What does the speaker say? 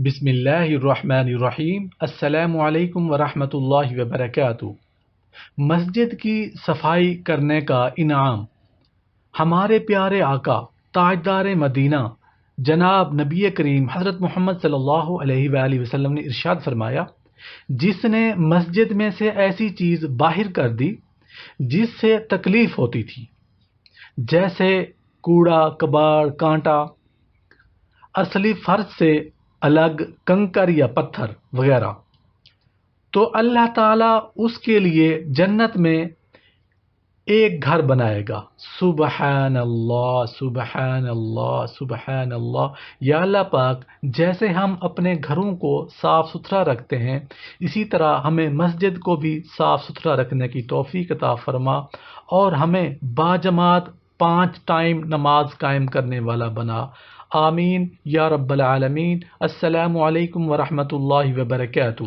بسم اللہ الرحمن الرحیم۔ السلام علیکم ورحمۃ اللہ وبرکاتہ۔ مسجد کی صفائی کرنے کا انعام۔ ہمارے پیارے آقا تاجدار مدینہ جناب نبی کریم حضرت محمد صلی اللہ علیہ وآلہ وسلم نے ارشاد فرمایا، جس نے مسجد میں سے ایسی چیز باہر کر دی جس سے تکلیف ہوتی تھی، جیسے کوڑا کباڑ کانٹا، اصلی فرض سے الگ کنکر یا پتھر وغیرہ، تو اللہ تعالیٰ اس کے لیے جنت میں ایک گھر بنائے گا۔ سبحان اللہ سبحان اللہ سبحان اللہ۔ یا اللہ پاک، جیسے ہم اپنے گھروں کو صاف ستھرا رکھتے ہیں، اسی طرح ہمیں مسجد کو بھی صاف ستھرا رکھنے کی توفیق عطا فرما، اور ہمیں باجماعت 5 ٹائم نماز قائم کرنے والا بنا۔ آمین یا رب العالمین۔ السلام علیکم ورحمۃ اللہ وبرکاتہ۔